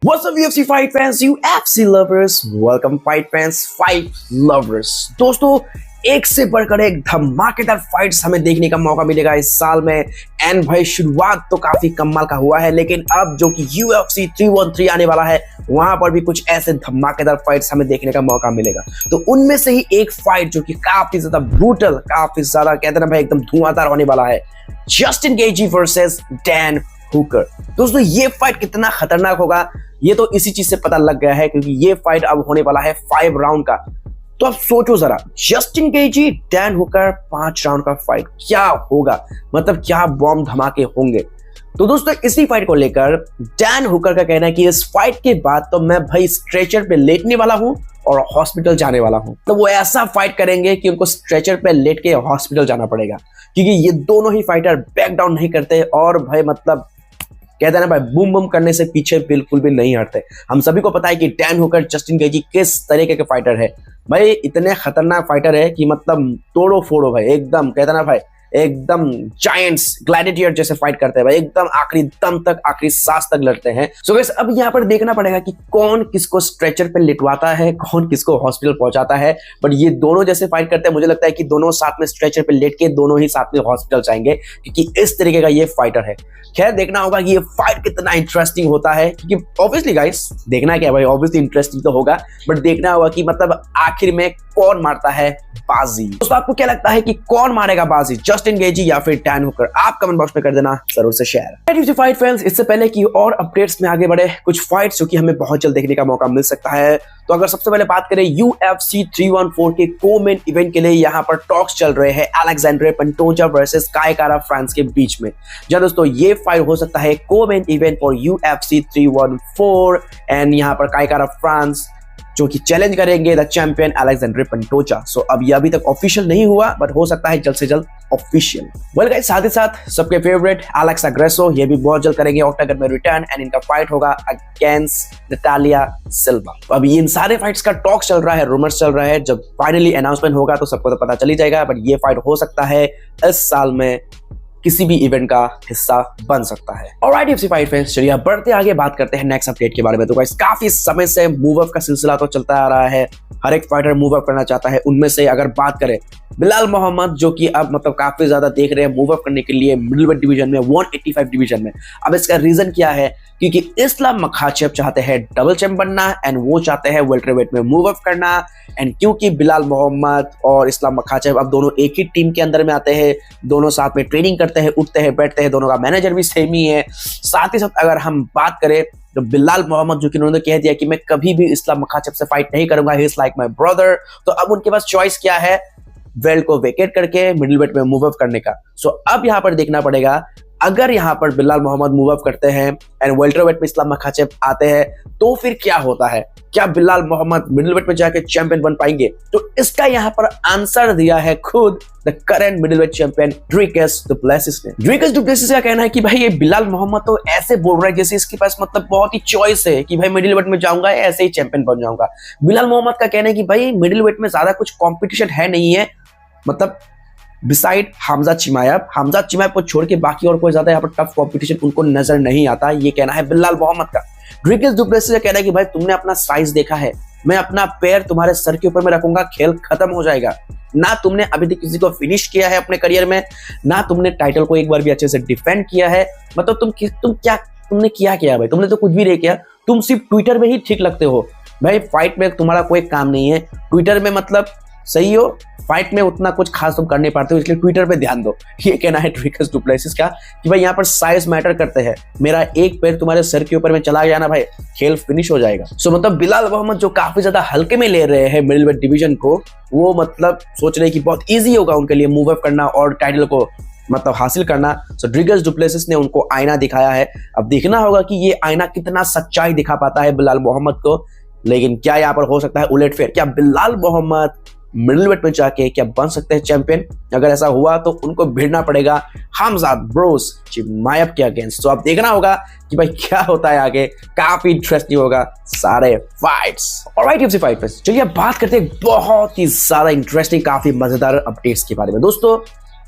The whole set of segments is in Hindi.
What's up UFC fight fans, UFC lovers, welcome fight fans, fight lovers। दोस्तों एक से बढ़कर एक धमाकेदार फाइट्स हमें देखने का मौका मिलेगा इस साल में। एंड भाई शुरुआत तो काफी कमाल का हुआ है, लेकिन अब जो कि UFC 313 आने वाला है वहां पर भी कुछ ऐसे धमाकेदार फाइट्स हमें देखने का मौका मिलेगा। तो उनमें से ही एक फाइट जो कि काफी ज्यादा ब्रूटल, काफी ज्यादा कहते हैं भाई एकदम धुआंधार होने वाला है, Justin Gaethje versus Dan Hooker. दोस्तों ये फाइट कितना खतरनाक होगा ये तो इसी चीज से पता लग गया है, क्योंकि ये फाइट अब होने वाला है 5 राउंड का। तो अब सोचो जरा, Justin Gaethje Dan Hooker 5 round का फाइट क्या होगा, मतलब क्या बॉम्ब धमाके होंगे। तो दोस्तों इसी फाइट को लेकर डैन हुकर का कहना है कि इस फाइट के बाद तो मैं भाई स्ट्रेचर पे लेटने वाला हूं और हॉस्पिटल जाने वाला हूं। तो वो ऐसा फाइट करेंगे कि उनको स्ट्रेचर पे लेट के हॉस्पिटल जाना पड़ेगा, क्योंकि ये दोनों ही फाइटर बैक डाउन नहीं करते और भाई मतलब कहते हैं ना भाई बूम बूम करने से पीछे बिल्कुल भी नहीं हटते। हम सभी को पता है कि डैन हुकर जस्टिन गेजी किस तरीके के फाइटर है भाई, इतने खतरनाक फाइटर है कि मतलब तोड़ो फोड़ो भाई, एकदम कहते हैं ना भाई एकदम जायंट्स ग्लैडिएटर जैसे फाइट करते हैं भाई, एकदम आखिरी दम तक, आखिरी सांस तक लड़ते हैं। सो गाइस अब यहाँ पर देखना पड़ेगा कि कौन किसको स्ट्रेचर पे लिटवाता है, कौन किसको हॉस्पिटल पहुंचाता है। बट ये दोनों जैसे फाइट करते हैं, मुझे लगता है कि दोनों साथ में स्ट्रेचर पे लेट के दोनों ही साथ में हॉस्पिटल जाएंगे, क्योंकि इस तरीके का ये फाइटर है। खैर देखना होगा कि ये फाइट कितना इंटरेस्टिंग होता है, क्योंकि ऑब्वियसली गाइस देखना क्या है भाई, ऑब्वियसली इंटरेस्टिंग तो होगा, बट देखना होगा कि मतलब आखिर में कौन मारता है बाजी। दोस्तों आपको क्या लगता है कि कौन मारेगा बाजी, जस्टिन गेजी या फिर डैन हुकर? आप कमेंट बॉक्स में कर देना जरूर से शेयर। फाइट फैंस, इससे पहले कि और अपडेट्स में आगे बढ़े, कुछ फाइट्स जो कि हमें बहुत जल्द देखने का मौका मिल सकता है। तो अगर सबसे पहले बात करें UFC 314 के को-मेन इवेंट के लिए, यहाँ पर टॉक्स चल रहे हैं अलेक्जेंड्रे पंटोजा वर्सेस काय कारा फ्रांस के बीच में। जी दोस्तों ये फाइट हो सकता है को-मेन इवेंट फॉर UFC 314 एंड यहाँ पर काय कारा फ्रांस जो कि चैलेंज करेंगे द चैंपियन अलेक्जेंड्रे पंटोजा। सो अब ये अभी तक ऑफिशियल नहीं हुआ, बट हो सकता है जल्द से जल्द ऑफिशियल। वेल गाइस साथ ही साथ सबके फेवरेट एलेक्सा ग्रेसो ये भी बहुत जल्द करेंगे ऑक्टागन में रिटर्न, एंड इनका फाइट होगा अगेंस्ट नटालिया सिल्वा। अब इन सारे फाइट्स का टॉक चल रहा है, रूमर्स चल रहा है, जब फाइनली अनाउंसमेंट होगा तो सबको तो पता चल ही जाएगा। बट ये फाइट हो सकता है इस साल में किसी भी इवेंट का हिस्सा बन सकता है। ऑलराइट UFC फाइट फैंस, चलिए अब बढ़ते आगे बात करते हैं नेक्स्ट अपडेट के बारे में। तो गाइस काफी समय से मूव अप का सिलसिला तो चलता आ रहा है, हर एक फाइटर मूव अप करना चाहता है। उनमें से अगर बात करें बिलाल मोहम्मद, जो कि अब मतलब काफी ज्यादा देख रहे हैं मूव अप करने के लिए मिडिल वेट डिवीजन में, 185 डिवीजन में। अब इसका रीजन क्या है, क्योंकि इस्लाम मखाचेव चाहते हैं डबल चैंप बनना एंड वो चाहते हैं वेल्टरवेट में मूव अप करना। एंड क्योंकि बिलाल मोहम्मद और इस्लाम मखाचेव अब दोनों एक ही टीम के अंदर में आते हैं, दोनों साथ में ट्रेनिंग करते हैं, उठते हैं, बैठते हैं, दोनों का मैनेजर भी सेम ही है। साथ ही साथ अगर हम बात करें तो बिलाल मोहम्मद जो कि उन्होंने कह दिया कि मैं कभी भी इस्लाम मखाचेव से फाइट नहीं करूंगा, he is like my brother. तो अब उनके पास चॉइस क्या है, बेल्ट को वेकेट करके मिडिल वेट में मूव अप करने का। सो अब यहाँ पर देखना पड़ेगा, अगर यहाँ पर बिलाल मोहम्मद मूव अप करते हैं एंड वेल्टरवेट में इस्लाम मखाचेव आते हैं तो फिर क्या होता है, क्या बिलाल मोहम्मद मिडिलवेट में जाके चैंपियन बन पाएंगे? तो इसका यहाँ पर आंसर दिया है खुद the current middleweight champion Dricus du Plessis ने। ड्रिकस डुप्लेसिस का कहना है कि भाई ये बिलाल मोहम्मद तो ऐसे बोल रहा है जैसे इसके पास मतलब बहुत ही चॉइस है कि भाई मिडिलवेट में जाऊंगा ऐसे ही चैंपियन बन जाऊंगा। बिलाल मोहम्मद का कहना है कि भाई मिडिलवेट में ज्यादा कुछ कॉम्पिटिशन है नहीं है, मतलब बिसाइड हमजा चिमाएव को छोड़ के बाकी और कोई ज्यादा यहाँ पर टफ कंपटीशन उनको नजर नहीं आता। ये कहना है बिलाल मोहम्मद का। ड्रिकस डुप्लेसिस का कहना है कि भाई तुमने अपना साइज देखा है, मैं अपना पैर तुम्हारे सर के ऊपर में रखूंगा, खेल खत्म हो जाएगा। ना तुमने अभी तक किसी को फिनिश किया है अपने करियर में, ना तुमने टाइटल को एक बार भी अच्छे से डिफेंड किया है। मतलब तुमने किया भाई, तुमने तो कुछ भी नहीं किया, तुम सिर्फ ट्विटर में ही ठीक लगते हो भाई। फाइट में तुम्हारा कोई काम नहीं है, ट्विटर में मतलब सही हो, फाइट में उतना कुछ खास तुम कर नहीं पाते हो, इसलिए ट्विटर पे ध्यान दो। ये कहना है ड्रिकस डुप्लेसिस का कि भाई यहाँ पर साइज मैटर करते हैं, मेरा एक पैर तुम्हारे सर के ऊपर में चला गया ना भाई, खेल फिनिश हो जाएगा। सो मतलब बिलाल मोहम्मद जो काफी ज्यादा हल्के में ले रहे हैं मिडिलवेट डिवीजन को, वो मतलब सोच रहे हैं कि बहुत ईजी होगा उनके लिए मूव अप करना और टाइटल को मतलब हासिल करना। सो ड्रिकस डुप्लेसिस ने उनको आईना दिखाया है। अब देखना होगा कि ये आईना कितना सच्चाई दिखा पाता है बिलाल मोहम्मद को। लेकिन क्या यहाँ पर हो सकता है उलटफेर, क्या बिलाल मोहम्मद मिडिलवेट में जाके क्या बन सकते हैं चैंपियन? अगर ऐसा हुआ तो उनको भिड़ना पड़ेगा हमजा ब्रोस चिमाएव के अगेंस्ट। तो अब देखना होगा कि भाई क्या होता है आगे, काफी इंटरेस्टिंग होगा सारे फाइट्स। ऑलराइट UFC फाइटर्स, चलिए अब बात करते हैं बहुत ही ज्यादा इंटरेस्टिंग, काफी मजेदार अपडेट्स के बारे में। दोस्तों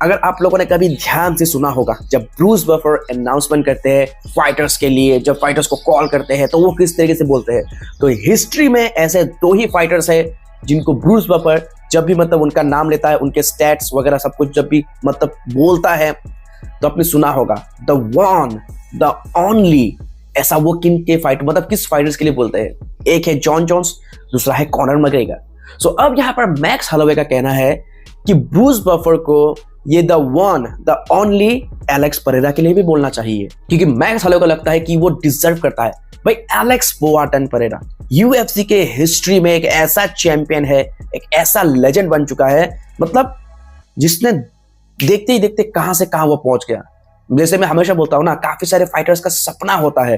अगर आप लोगों ने कभी ध्यान से सुना होगा, जब ब्रूस बफर अनाउंसमेंट करते हैं फाइटर्स के लिए, जब फाइटर्स को कॉल करते हैं तो वो किस तरीके से बोलते हैं, तो हिस्ट्री में ऐसे 2 ही फाइटर्स हैं जिनको ब्रूस बफर जब भी मतलब उनका नाम लेता है, उनके स्टैट्स वगैरह सब कुछ जब भी मतलब बोलता है तो आपने सुना होगा द वन द ओनली। ऐसा वो किन के फाइट मतलब किस फाइटर्स के लिए बोलते हैं? एक है जॉन जोन्स, दूसरा है कॉनर मैग्रेगर। सो अब यहाँ पर मैक्स होलोवे का कहना है कि ब्रूस बफर को ये the one the only Alex Pereira के लिए भी बोलना चाहिए, क्योंकि मैक्स होलोवे को लगता है कि वो डिजर्व करता है। भाई एलेक्स बोआटन परेरा यूएफसी के हिस्ट्री में एक ऐसा चैंपियन है, एक ऐसा लेजेंड बन चुका है, मतलब जिसने देखते ही देखते कहां से कहां वो पहुंच गया। जैसे मैं हमेशा बोलता हूं ना, काफी सारे फाइटर्स का सपना होता है,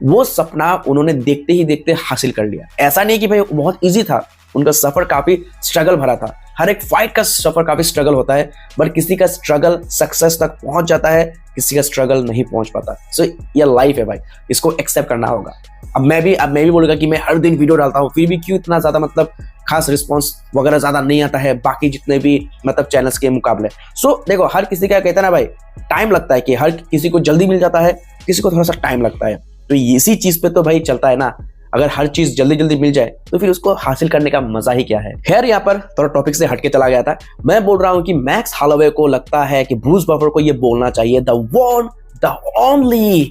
वो सपना उन्होंने देखते ही देखते हासिल कर लिया। ऐसा नहीं कि भाई बहुत इजी था, उनका सफर काफी स्ट्रगल भरा था। हर एक फाइट का सफर काफी स्ट्रगल होता है, बट किसी का स्ट्रगल सक्सेस तक पहुंच जाता है, किसी का स्ट्रगल नहीं पहुंच पाता। सो ये लाइफ है भाई, इसको एक्सेप्ट करना होगा। अब मैं भी बोलूंगा कि मैं हर दिन वीडियो डालता हूँ, फिर भी क्यों इतना ज्यादा मतलब खास रिस्पॉन्स वगैरह ज्यादा नहीं आता है बाकी जितने भी मतलब चैनल्स के मुकाबले। सो देखो, हर किसी का कहता है ना भाई, टाइम लगता है कि हर किसी को जल्दी मिल जाता है, किसी को थोड़ा सा टाइम लगता है। तो इसी चीज पे तो भाई चलता है ना, अगर हर चीज जल्दी जल्दी मिल जाए तो फिर उसको हासिल करने का मजा ही क्या है। खैर यहाँ पर थोड़ा टॉपिक से हटके चला गया था। मैं बोल रहा हूँ कि मैक्स होलोवे को लगता है कि ब्रूस बफर को ये बोलना चाहिए the one the only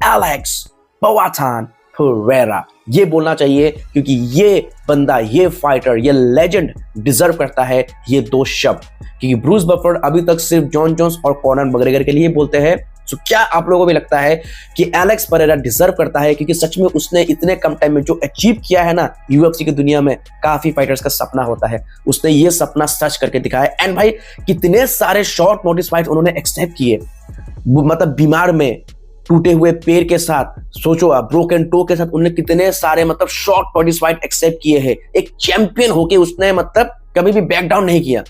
Alex Poatan Pereira, ये बोलना चाहिए, क्योंकि ये बंदा, ये फाइटर, ये लेजेंड डिजर्व करता है ये 2 शब्द। क्योंकि ब्रूस बफर अभी तक सिर्फ जॉन जोन्स और कॉनर मैग्रेगर के लिए बोलते हैं। तो क्या आप लोगों को भी लगता है कि एलेक्स परेरा डिजर्व करता है? क्योंकि सच में उसने इतने कम टाइम में जो अचीव किया है ना यूएफसी की दुनिया में, काफी फाइटर्स का सपना होता है, उसने ये सपना सच करके दिखाया। एंड भाई कितने सारे शॉर्ट नोटिस फाइट उन्होंने एक्सेप्ट किए, मतलब बीमार में, टूटे हुए पैर के साथ, सोचो आप, ब्रोकन टो के साथ उन्होंने कितने सारे मतलब शॉर्ट नोटिस फाइट एक्सेप्ट किए हैं। एक चैंपियन होके उसने मतलब कभी भी बैक डाउन नहीं किया।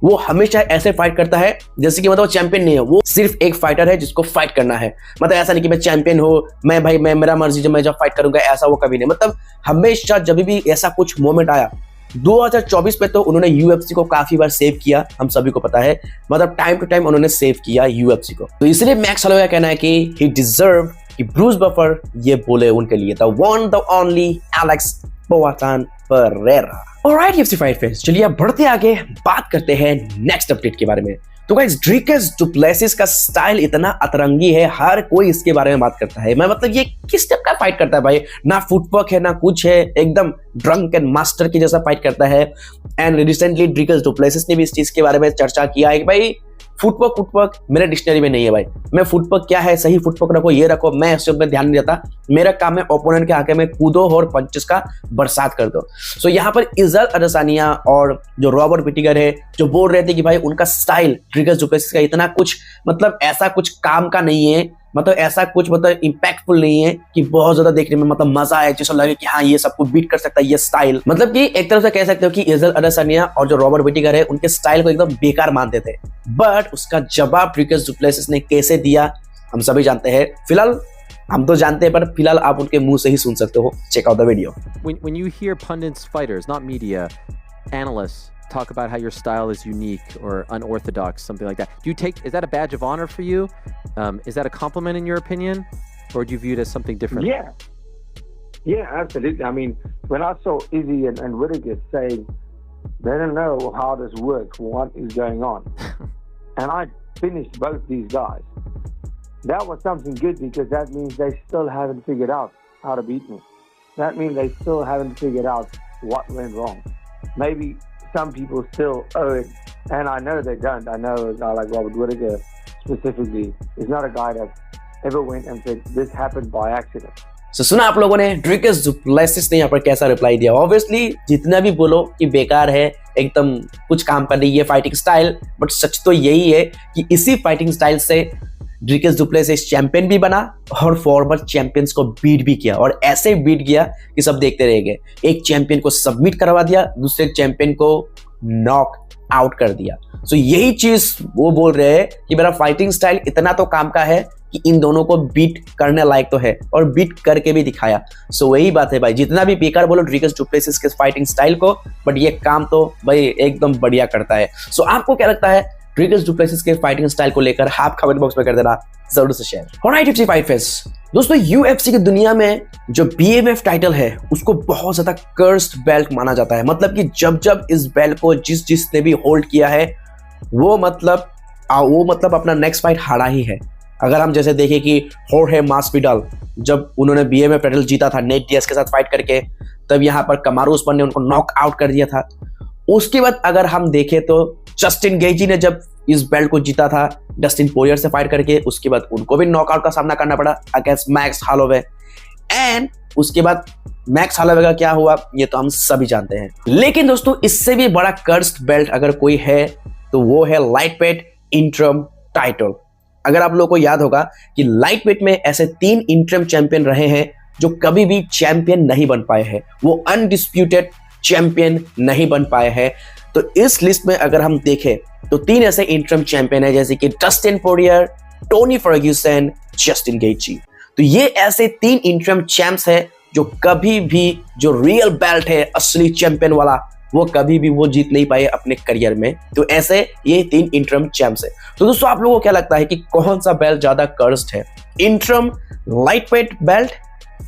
वो हमेशा ऐसे फाइट करता है जैसे कि मतलब वो चैंपियन नहीं है, वो सिर्फ एक फाइटर है जिसको फाइट करना है। मतलब ऐसा नहीं कि मैं चैंपियन हो, मैं मेरा मर्जी, जो मैं जब फाइट करूंगा, ऐसा वो कभी नहीं। मतलब हमेशा जब भी ऐसा कुछ मोमेंट आया, 2024 में तो उन्होंने यूएफसी को काफी बार सेव किया, हम सभी को पता है, मतलब टाइम टू टाइम उन्होंने सेव किया यूएफसी को। तो इसलिए मैक्स होलोवे का कहना है कि ही डिजर्व कि ब्रूस बफर ये बोले उनके लिए the one the only Alex Poatan Pereira. Alright UFC fight fans, चलिए अब बढ़ते आगे, बात करते हैं नेक्स्ट अपडेट के बारे में। तो गाइस, ड्रिकस डुप्लेसिस का स्टाइल इतना अतरंगी है, हर कोई इसके बारे में बात करता है। मैं मतलब ये किस टाइप का फाइट करता है भाई, ना फुटवर्क है ना कुछ है, एकदम ड्रंक एंड मास्टर की जैसा फाइट करता है। एंड रिसेंटली ड्रिकस डुप्लेसिस ने भी इस चीज के बारे में चर्चा किया है कि भाई फुटवर्क मेरे डिक्शनरी में नहीं है भाई। मैं फुटवर्क क्या है, सही फुटवर्क रखो, ये रखो, मैं इससे में ध्यान नहीं देता। मेरा काम है ओपोनेंट के आगे में कूदो और पंचेस का बरसात कर दो। सो यहाँ पर इजराइल अदेसानिया और जो रॉबर्ट विटिगर है, जो बोल रहे थे कि भाई उनका स्टाइल ड्रिकस डुप्लेसिस का इतना कुछ मतलब ऐसा कुछ काम का नहीं है, मतलब ऐसा कुछ मतलब इम्पैक्टफुल नहीं है कि बहुत ज्यादा देखने में मतलब मजा आए, जैसा लगे कि हाँ ये सबको बीट कर सकता है ये स्टाइल। मतलब कि एक तरफ से कह सकते हो कि इजराइल अदेसानिया और जो रॉबर्ट विटिगर है उनके स्टाइल को एकदम बेकार मानते थे, बट उसका जवाब ड्रिकस डुप्लेसिस ने कैसे दिया हम सभी जानते हैं। फिलहाल हम तो जानते हैं, पर फिलहाल आप उनके मुंह से ही सुन सकते हो। Check out the video. When you hear pundits, fighters, not media, analysts talk about how your style is unique or unorthodox, something like that, is that a badge of honor for you? Is that a compliment in your opinion, or do you view it as something different? Yeah, absolutely. I mean, when I saw Izzy and Whittaker saying they don't know how this works, what is going on, and I finished both these guys, that was something good, because that means they still haven't figured out how to beat me. That means they still haven't figured out what went wrong. Maybe some people still owe it, and I know they don't. I know a guy like Robert Whittaker specifically is not a guy that ever went and said this happened by accident. So, सुना आप लोगों ने ड्रिकस डुप्लेसिस ने यहाँ पर कैसा रिप्लाई दिया। ऑब्वियसली जितना भी बोलो कि बेकार है, एकदम कुछ काम का नहीं है फाइटिंग स्टाइल, बट सच तो यही है कि इसी फाइटिंग स्टाइल से ड्रिकस डुप्लेसिस चैंपियन भी बना और फॉर्मर चैंपियंस को बीट भी किया, और ऐसे बीट किया कि सब देखते रह गए। एक चैंपियन को सबमिट करवा दिया, दूसरे चैंपियन को नॉक आउट कर दिया। सो यही चीज वो बोल रहे हैं कि मेरा फाइटिंग स्टाइल इतना तो काम का है कि इन दोनों को बीट करने लायक तो है, और बीट करके भी दिखाया। सो वही बात है भाई, जितना भी बेकार बोलो ड्रिकस डुप्लेसिस के फाइटिंग स्टाइल को, बट ये काम तो भाई एकदम बढ़िया करता है। सो आपको क्या लगता है, ड्रिगस डुप्लेसिस के फाइटिंग स्टाइल को लेकर आप कमेंट बॉक्स में कर देना जरूर से share. Alright UFC fight fans, दोस्तों यूएफसी की दुनिया में जो बीएमएफ टाइटल है उसको बहुत ज्यादा कर्स्ड बेल्ट माना जाता है। मतलब कि जब जब इस बेल्ट को जिसने भी होल्ड किया है वो मतलब अपना नेक्स्ट फाइट हारा ही है। अगर हम जैसे देखें कि होर्हे मास्विडल जब उन्होंने बीएमएफ टाइटल जीता था नेट डियाज के साथ फाइट करके, तब यहाँ पर कमारू उस्मान ने उनको नॉक आउट कर दिया था। उसके बाद अगर हम देखें तो जस्टिन गेजी ने जब इस बेल्ट को जीता था डस्टिन पोरियर से फाइट करके, उसके बाद उनको भी नॉकआउट का सामना करना पड़ा अगेंस्ट मैक्स हॉलोवे। एंड उसके बाद मैक्स हॉलोवे का क्या हुआ ये तो हम सभी जानते हैं। लेकिन दोस्तों इससे भी बड़ा कर्स्ड बेल्ट अगर कोई है तो वो है लाइट वेट इंटरम टाइटल। अगर आप लोगों को याद होगा कि लाइट वेट में ऐसे 3 इंटरम चैंपियन रहे हैं जो कभी भी चैंपियन नहीं बन पाए हैं, वो अनडिस्प्यूटेड चैंपियन नहीं बन पाए हैं। तो इस लिस्ट में अगर हम देखें तो 3 ऐसे इंटरम चैंपियन है जैसे कि Dustin Poirier, Tony Ferguson, Justin Gaethje. तो ये ऐसे 3 इंटरम चैंप्स है जो कभी भी जो रियल बेल्ट है असली चैंपियन वाला वो कभी भी वो जीत नहीं पाए अपने करियर में। तो ऐसे ये 3 इंटरम चैंप्स है। तो दोस्तों आप लोगों को क्या लगता है कि कौन सा बेल्ट ज्यादा कर्स्ड है, इंटरम लाइटवेट बेल्ट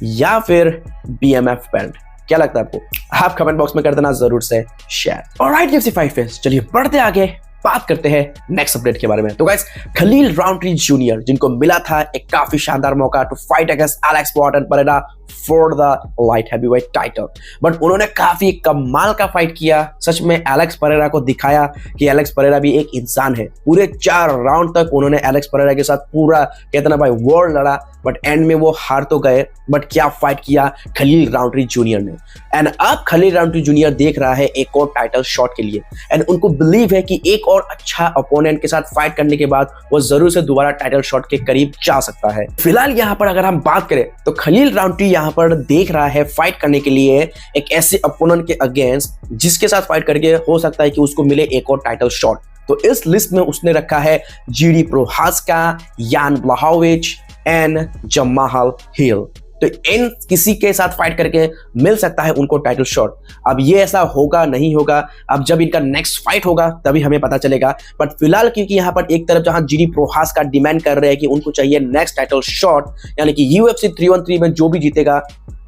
या फिर बीएमएफ बेल्ट? क्या लगता है आपको? आप कमेंट बॉक्स में कर देना जरूर से share. Alright UFC fight fans, चलिए बढ़ते आगे, बात करते हैं नेक्स्ट अपडेट के बारे में। तो गाइस खलील राउंट्री जूनियर जिनको मिला था एक काफी शानदार मौका to fight against Alex Poatan Pereira for the light heavyweight title, but उन्होंने काफी कमाल का फाइट किया। सच में एलेक्स परेरा को दिखाया कि एलेक्स परेरा भी एक इंसान है। पूरे 4 राउंड तक उन्होंने एलेक्स परेरा के साथ पूरा कहते ना भाई वॉर लड़ा, बट एंड में वो हार तो गए, बट क्या फाइट किया खलील राउंट्री जूनियर ने। एंड अब खलील राउंट्री जूनियर देख रहा है एक और टाइटल शॉट के लिए, एंड उनको बिलीव है कि एक और अच्छा अपोनेंट के साथ फाइट करने के बाद वो जरूर से दोबारा टाइटल शॉट के करीब जा सकता है। फिलहाल यहाँ पर अगर हम बात करें तो खलील राउंट्री यहाँ पर देख रहा है फाइट करने के लिए एक ऐसे अपोनेंट के अगेंस्ट जिसके साथ फाइट करके हो सकता है कि उसको मिले एक और टाइटल शॉट। तो इस लिस्ट में उसने रखा है जीडी प्रोहास्का, यान ब्लहॉविच एंड जमाल हिल। तो इन किसी के साथ फाइट करके मिल सकता है उनको टाइटल शॉट। अब ये ऐसा होगा नहीं होगा, अब जब इनका नेक्स्ट फाइट होगा तभी हमें पता चलेगा। बट फिलहाल क्योंकि यहाँ पर एक तरफ जहां जीडी प्रोहास का डिमांड कर रहे हैं कि उनको चाहिए नेक्स्ट टाइटल शॉट, यानी कि यूएफसी 313 में जो भी जीतेगा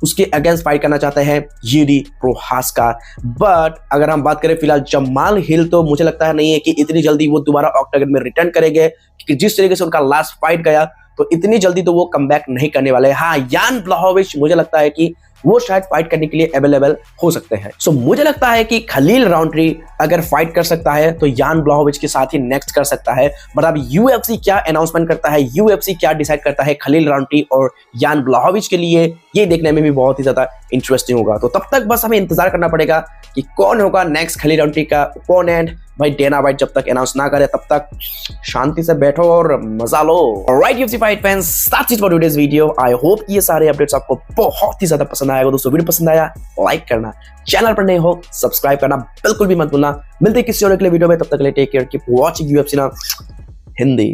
उसके अगेंस्ट फाइट करना चाहते हैं जीडी प्रोहास का। बट अगर हम बात करें फिलहाल जमाल हिल, तो मुझे लगता है नहीं है कि इतनी जल्दी वो दोबारा ऑक्टागन में रिटर्न करेंगे, क्योंकि जिस तरीके से उनका लास्ट फाइट गया तो इतनी जल्दी तो वो कमबैक नहीं करने वाले हैं। हाँ, यान ब्लहॉविच मुझे लगता है कि वो शायद फाइट करने के लिए अवेलेबल हो सकते हैं। सो मुझे लगता है कि खलील राउंट्री अगर फाइट कर सकता है तो यान ब्लहॉविच के साथ ही नेक्स्ट कर सकता है। बट अब यूएफसी क्या अनाउंसमेंट करता है, यूएफसी क्या डिसाइड करता है खलील राउंट्री और यान ब्लहॉविच के लिए, ये देखने में भी बहुत ही ज्यादा इंटरेस्टिंग होगा। तो तब तक बस हमें इंतजार करना पड़ेगा कि कौन होगा नेक्स्ट खलील राउंट्री का ओपोनेंट। भाई डेना वाइट जब तक अनाउंस ना करे तब तक शांति से बैठो और मजा लो। Alright UFC fight fans, that's it for today's video. I hope कि ये सारे अपडेट्स आपको बहुत ही ज्यादा पसंद आएगा। दोस्तों वीडियो पसंद आया लाइक करना, चैनल पर नए हो सब्सक्राइब करना बिल्कुल भी मत भूलना। मिलते हैं किसी और अगले वीडियो में, तब तक के लिए take care, keep watching UFC ना हिंदी।